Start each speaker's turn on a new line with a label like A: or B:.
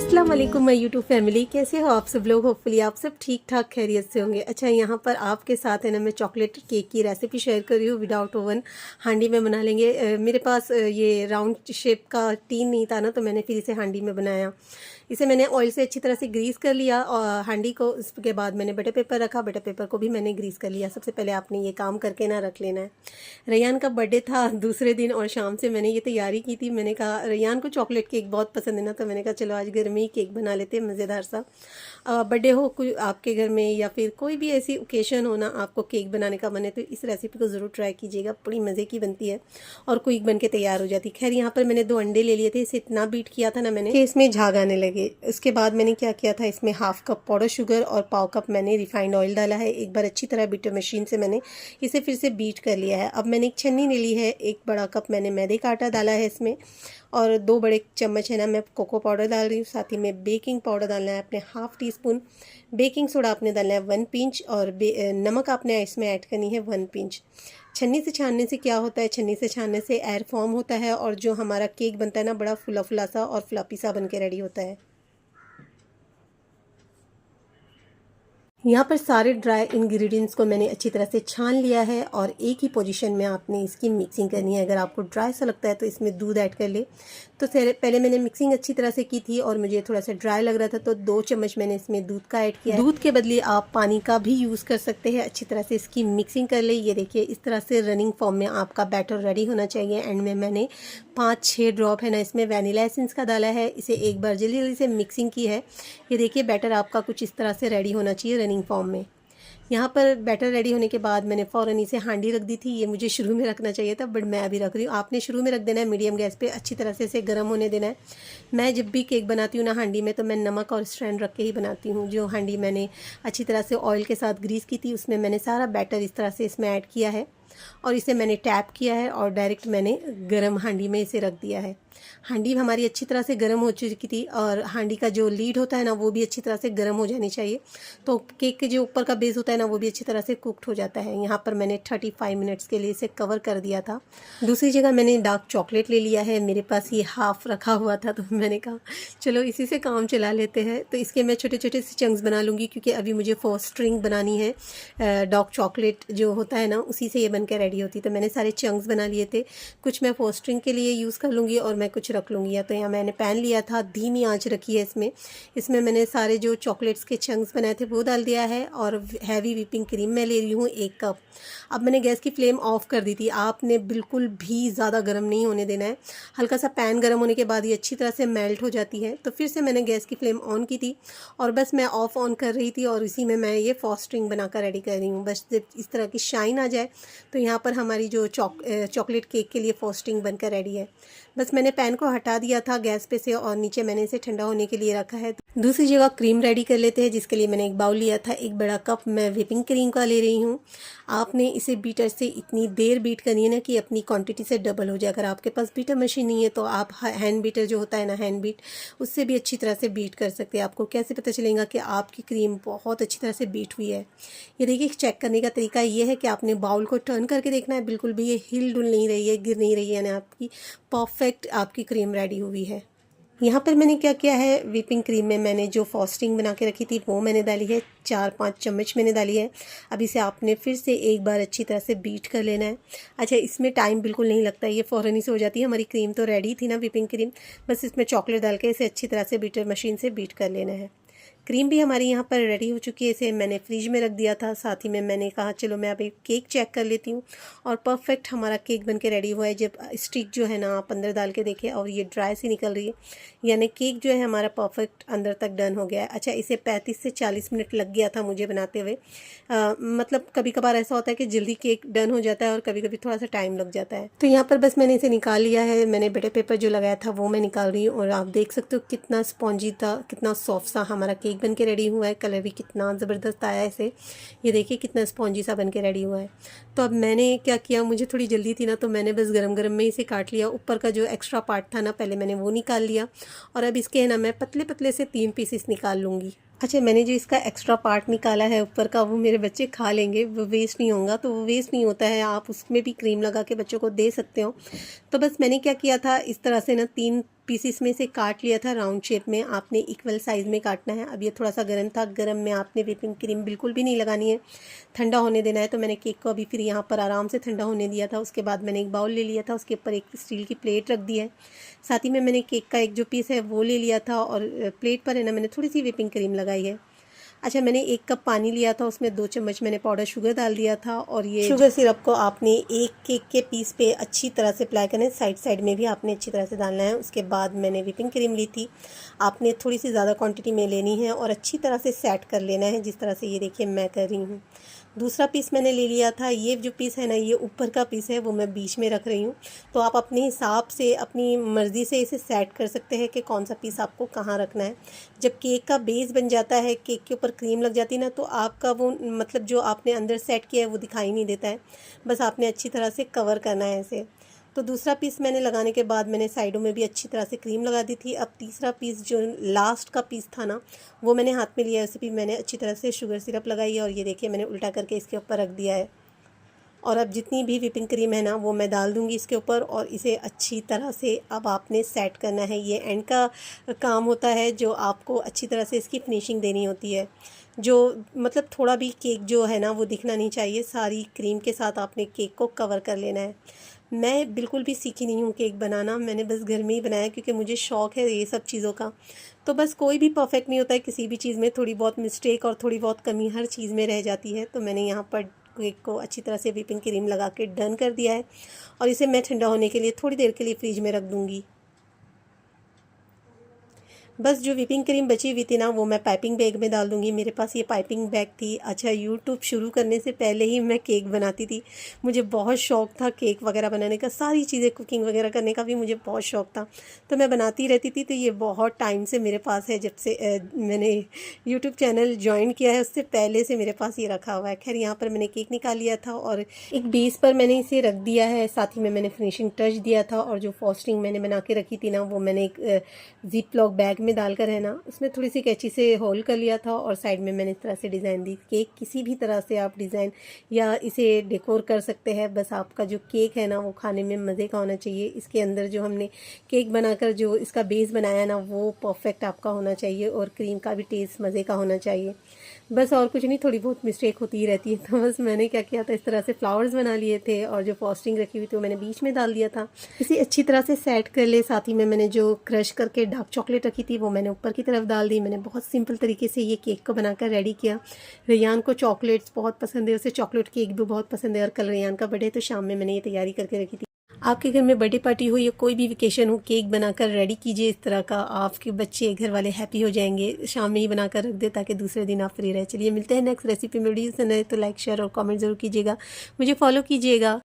A: अस्सलाम वालेकुम my YouTube family, कैसे हो आप सब लोग। होपफुली आप सब ठीक ठाक खैरियत से होंगे। अच्छा, यहाँ पर आपके साथ है ना मैं चॉकलेट केक की रेसिपी शेयर कर रही हूँ विदाउट ओवन। हांडी में बना लेंगे। मेरे पास ये राउंड शेप का टीन नहीं था ना, तो मैंने फिर इसे हांडी में बनाया। इसे मैंने ऑयल से अच्छी तरह से ग्रीस कर लिया और हांडी को, उसके बाद मैंने बटर पेपर रखा। बटर पेपर को भी मैंने ग्रीस कर लिया। सबसे पहले आपने ये काम करके ना रख लेना है। रैयान का बर्थडे था दूसरे दिन और शाम से मैंने ये तैयारी की थी। मैंने कहा रैयान को चॉकलेट केक बहुत पसंद है ना, तो मैंने कहा चलो आज घर में ही केक बना लेते हैं मज़ेदार सा। बर्थडे हो कोई आपके घर में या फिर कोई भी ऐसी ओकेशन हो ना, आपको केक बनाने का मन है तो इस रेसिपी को ज़रूर ट्राई कीजिएगा। बड़ी मज़े की बनती है और क्विक बन के तैयार हो जाती है। खैर, यहाँ पर मैंने 2 अंडे ले लिए थे। इसे इतना बीट किया था ना मैंने कि इसमें झाग आने लगे। उसके बाद मैंने क्या किया था, इसमें हाफ कप पाउडर शुगर और पाव कप मैंने रिफाइंड ऑयल डाला है। एक बार अच्छी तरह बीटर मशीन से मैंने इसे फिर से बीट कर लिया है। अब मैंने एक छन्नी ले ली है। 1 बड़ा कप मैंने मैदे का आटा डाला है इसमें, और 2 बड़े चम्मच है ना मैं कोको पाउडर डाल रही हूँ। साथ ही में बेकिंग पाउडर डालना है अपने ½ टीस्पून, बेकिंग सोडा आपने डालना है 1 पिंच, और नमक आपने इसमें ऐड करनी है 1 पिंच। छन्नी से छानने से क्या होता है, छन्नी से छानने से एयर फॉर्म होता है और जो हमारा केक बनता है ना, बड़ा फुला फुला सा और फ्लफी सा बन के रेडी होता है। यहाँ पर सारे ड्राई इंग्रेडिएंट्स को मैंने अच्छी तरह से छान लिया है और एक ही पोजीशन में आपने इसकी मिक्सिंग करनी है। अगर आपको ड्राई सा लगता है तो इसमें दूध ऐड कर ले। तो पहले मैंने मिक्सिंग अच्छी तरह से की थी और मुझे थोड़ा सा ड्राई लग रहा था, तो 2 चम्मच मैंने इसमें दूध का ऐड किया है। दूध के बदले आप पानी का भी यूज़ कर सकते हैं। अच्छी तरह से इसकी मिक्सिंग कर ले। ये देखिए, इस तरह से रनिंग फॉर्म में आपका बैटर रेडी होना चाहिए। एंड में मैंने 5-6 ड्रॉप है ना इसमें वैनिला एसेंस का डाला है। इसे एक बार जल्दी जल्दी से मिक्सिंग की है। ये देखिए, बैटर आपका कुछ इस तरह से रेडी होना चाहिए रनिंग फॉर्म में। यहाँ पर बैटर रेडी होने के बाद मैंने फ़ौरन इसे हांडी रख दी थी। ये मुझे शुरू में रखना चाहिए था, बट मैं अभी रख रही हूँ। आपने शुरू में रख देना है मीडियम गैस पे, अच्छी तरह से इसे गर्म होने देना है। मैं जब भी केक बनाती हूँ ना हांडी में, तो मैं नमक और स्टैंड रख के ही बनाती हूँ। जो हांडी मैंने अच्छी तरह से ऑयल के साथ ग्रीस की थी, उसमें मैंने सारा बैटर इस तरह से इसमें ऐड किया है और इसे मैंने टैप किया है और डायरेक्ट मैंने गर्म हांडी में इसे रख दिया है। हांडी हमारी अच्छी तरह से गर्म हो चुकी थी और हांडी का जो लीड होता है ना, वो भी अच्छी तरह से गर्म हो जानी चाहिए, तो केक के जो ऊपर का बेस होता है ना, वो भी अच्छी तरह से कुक्ड हो जाता है। यहाँ पर मैंने 35 मिनट्स के लिए इसे कवर कर दिया था। दूसरी जगह मैंने डार्क चॉकलेट ले लिया है। मेरे पास ये हाफ रखा हुआ था, तो मैंने कहा चलो इसी से काम चला लेते हैं। तो इसके मैं छोटे छोटे से चंक्स बना लूँगी, क्योंकि अभी मुझे फ्रॉस्टिंग बनानी है। डार्क चॉकलेट जो होता है ना, उसी से ये बन के रेडी होती है। तो मैंने सारे चंक्स बना लिए थे। कुछ मैं फ्रॉस्टिंग के लिए यूज़ कर लूँगी और मैं कुछ रख लूँगी। तो यहाँ मैंने पैन लिया था, धीमी आंच रखी है इसमें मैंने सारे जो चॉकलेट्स के चंक्स बनाए थे वो डाल दिया है। और हैवी व्हिपिंग क्रीम मैं ले रही हूँ 1 कप। अब मैंने गैस की फ्लेम ऑफ कर दी थी। आपने बिल्कुल भी ज़्यादा गर्म नहीं होने देना है। हल्का सा पैन गर्म होने के बाद ये अच्छी तरह से मेल्ट हो जाती है। तो फिर से मैंने गैस की फ्लेम ऑन की थी और बस मैं ऑफ ऑन कर रही थी और इसी में मैं ये फ्रॉस्टिंग बनाकर रेडी कर रही हूँ। बस जब इस तरह की शाइन आ जाए तो यहाँ पर हमारी जो चॉकलेट केक के लिए फ्रॉस्टिंग बनकर रेडी है। बस मैंने पैन को हटा दिया था गैस पे से और नीचे मैंने इसे ठंडा होने के लिए रखा है। दूसरी जगह क्रीम रेडी कर लेते हैं, जिसके लिए मैंने एक बाउल लिया था। 1 बड़ा कप मैं व्हिपिंग क्रीम का ले रही हूँ। आपने इसे बीटर से इतनी देर बीट करनी है ना कि अपनी क्वांटिटी से डबल हो जाए। अगर आपके पास बीटर मशीन नहीं है तो आप हैंड बीटर जो होता है ना, हैंड बीट, उससे भी अच्छी तरह से बीट कर सकते हैं। आपको कैसे पता चलेगा कि आपकी क्रीम बहुत अच्छी तरह से बीट हुई है। ये देखिए, चेक करने का तरीका ये है कि आपने बाउल को टर्न करके देखना है। बिल्कुल भी ये हिल डुल नहीं रही है, गिर नहीं रही है ना, आपकी परफेक्ट आपकी क्रीम रेडी हुई है। यहाँ पर मैंने क्या किया है, व्हिपिंग क्रीम में मैंने जो फ्रॉस्टिंग बना के रखी थी वो मैंने डाली है। 4-5 चम्मच मैंने डाली है। अब इसे आपने फिर से एक बार अच्छी तरह से बीट कर लेना है। अच्छा, इसमें टाइम बिल्कुल नहीं लगता है, ये फ़ौरन ही से हो जाती है। हमारी क्रीम तो रेडी थी ना, व्हिपिंग क्रीम, बस इसमें चॉकलेट डाल के इसे अच्छी तरह से बीटर मशीन से बीट कर लेना है। क्रीम भी हमारी यहाँ पर रेडी हो चुकी है। इसे मैंने फ्रिज में रख दिया था। साथ ही में मैंने कहा चलो मैं अभी केक चेक कर लेती हूँ और परफेक्ट हमारा केक बन के रेडी हुआ है। जब स्टिक जो है ना आप अंदर डाल के देखें और ये ड्राई सी निकल रही है, यानी केक जो है हमारा परफेक्ट अंदर तक डन हो गया है। अच्छा, इसे 35 से 40 मिनट लग गया था मुझे बनाते हुए। मतलब कभी कभार ऐसा होता है कि जल्दी केक डन हो जाता है और कभी कभी थोड़ा सा टाइम लग जाता है। तो यहाँ पर बस मैंने इसे निकाल लिया है। मैंने बटर पेपर जो लगाया था वो मैं निकाल रही हूँ और आप देख सकते हो कितना स्पॉन्जी था, कितना सॉफ्ट सा हमारा केक बन के रेडी हुआ है। कलर भी कितना ज़बरदस्त आया है इसे। ये देखिए कितना स्पॉन्जी सा बन के रेडी हुआ है। तो अब मैंने क्या किया, मुझे थोड़ी जल्दी थी ना, तो मैंने बस गरम गरम में इसे काट लिया। ऊपर का जो एक्स्ट्रा पार्ट था ना, पहले मैंने वो निकाल लिया और अब इसके है ना मैं पतले पतले से 3 पीसेस निकाल लूँगी। अच्छा, मैंने जो इसका एक्स्ट्रा पार्ट निकाला है ऊपर का, वो मेरे बच्चे खा लेंगे, वो वेस्ट नहीं होगा। तो वो वेस्ट नहीं होता है, आप उसमें भी क्रीम लगा के बच्चों को दे सकते हो। तो बस मैंने क्या किया था, इस तरह से ना 3 पीसेस में से काट लिया था राउंड शेप में। आपने इक्वल साइज़ में काटना है। अब ये थोड़ा सा गर्म था, गर्म में आपने व्हिपिंग क्रीम बिल्कुल भी नहीं लगानी है, ठंडा होने देना है। तो मैंने केक को अभी फिर यहाँ पर आराम से ठंडा होने दिया था। उसके बाद मैंने एक बाउल ले लिया था, उसके ऊपर एक स्टील की प्लेट रख दी है। साथ ही में मैंने केक का एक जो पीस है वो ले लिया था, और प्लेट पर है ना मैंने थोड़ी सी व्हिपिंग क्रीम लगाई है। अच्छा, मैंने 1 कप पानी लिया था, उसमें 2 चम्मच मैंने पाउडर शुगर डाल दिया था। और ये शुगर सिरप को आपने एक केक के पीस पे अच्छी तरह से अप्लाई करना है, साइड साइड में भी आपने अच्छी तरह से डालना है। उसके बाद मैंने व्हिपिंग क्रीम ली थी, आपने थोड़ी सी ज़्यादा क्वांटिटी में लेनी है और अच्छी तरह से सेट कर लेना है, जिस तरह से ये देखिए मैं कर रही हूँ। दूसरा पीस मैंने ले लिया था, ये जो पीस है ना, ये ऊपर का पीस है, वो मैं बीच में रख रही हूँ। तो आप अपने हिसाब से अपनी मर्ज़ी से इसे सेट कर सकते हैं कि कौन सा पीस आपको कहाँ रखना है। जब केक का बेस बन जाता है, केक के ऊपर क्रीम लग जाती है ना, तो आपका वो मतलब जो आपने अंदर सेट किया है वो दिखाई नहीं देता है। बस आपने अच्छी तरह से कवर करना है ऐसे। तो दूसरा पीस मैंने लगाने के बाद मैंने साइडों में भी अच्छी तरह से क्रीम लगा दी थी। अब तीसरा पीस जो लास्ट का पीस था ना, वो मैंने हाथ में लिया है, उसे भी मैंने अच्छी तरह से शुगर सिरप लगाई है, और ये देखिए मैंने उल्टा करके इसके ऊपर रख दिया है। और अब जितनी भी व्हिपिंग क्रीम है ना, वो मैं डाल दूँगी इसके ऊपर, और इसे अच्छी तरह से अब आपने सेट करना है। ये एंड का काम होता है, जो आपको अच्छी तरह से इसकी फिनिशिंग देनी होती है। जो मतलब थोड़ा भी केक जो है ना वो दिखना नहीं चाहिए, सारी क्रीम के साथ आपने केक को कवर कर लेना है। मैं बिल्कुल भी सीखी नहीं हूँ केक बनाना, मैंने बस घर में ही बनाया क्योंकि मुझे शौक़ है ये सब चीज़ों का। तो बस कोई भी परफेक्ट नहीं होता है, किसी भी चीज़ में थोड़ी बहुत मिस्टेक और थोड़ी बहुत कमी हर चीज़ में रह जाती है। तो मैंने यहाँ पर केक को अच्छी तरह से व्हिपिंग क्रीम लगा के डन कर दिया है, और इसे मैं ठंडा होने के लिए थोड़ी देर के लिए फ्रिज में रख दूँगी। बस जो व्हिपिंग क्रीम बची हुई थी ना, वो मैं पाइपिंग बैग में डाल दूँगी। मेरे पास ये पाइपिंग बैग थी। अच्छा, यूट्यूब शुरू करने से पहले ही मैं केक बनाती थी। मुझे बहुत शौक़ था केक वगैरह बनाने का, सारी चीज़ें कुकिंग वगैरह करने का भी मुझे बहुत शौक़ था। तो मैं बनाती रहती थी। तो ये बहुत टाइम से मेरे पास है, जब से मैंने यूट्यूब चैनल जॉइन किया है, उससे पहले से मेरे पास ये रखा हुआ है। खैर, यहाँ पर मैंने केक निकाल लिया था और एक बेस पर मैंने इसे रख दिया है। साथ ही में मैंने फिनिशिंग टच दिया था, और जो फ्रॉस्टिंग मैंने बना के रखी थी ना, वो मैंने एक ज़िप लॉक बैग में डालकर है ना, उसमें थोड़ी सी कैंची से होल कर लिया था, और साइड में मैंने इस तरह से डिज़ाइन दी। केक किसी भी तरह से आप डिज़ाइन या इसे डेकोर कर सकते हैं, बस आपका जो केक है ना वो खाने में मज़े का होना चाहिए। इसके अंदर जो हमने केक बनाकर जो इसका बेस बनाया ना, वो परफेक्ट आपका होना चाहिए, और क्रीम का भी टेस्ट मज़े का होना चाहिए। बस और कुछ नहीं, थोड़ी बहुत मिस्टेक होती ही रहती है। तो बस मैंने क्या किया था, इस तरह से फ्लावर्स बना लिए थे, और जो फ्रॉस्टिंग रखी हुई थी वो मैंने बीच में डाल दिया था। इसे अच्छी तरह से सेट कर ले। साथ ही में मैंने जो क्रश करके डार्क चॉकलेट रखी थी, वो मैंने ऊपर की तरफ डाल दी। मैंने बहुत सिंपल तरीके से ये केक को बनाकर रेडी किया। रेयान को चॉकलेट्स बहुत पसंद है, उसे चॉकलेट केक भी बहुत पसंद है, और कल रेयान का बर्थडे, तो शाम में मैंने ये तैयारी करके रखी थी। आपके घर में बर्थडे पार्टी हो या कोई भी वेकेशन हो, केक बनाकर रेडी कीजिए इस तरह का, आपके बच्चे घर वाले हैप्पी हो जाएंगे। शाम में ही बनाकर रख दे ताकि दूसरे दिन आप फ्री रहे। चलिए मिलते हैं नेक्स्ट रेसिपी में। वीडियो पसंद आए तो लाइक शेयर और कमेंट ज़रूर कीजिएगा, मुझे फॉलो कीजिएगा।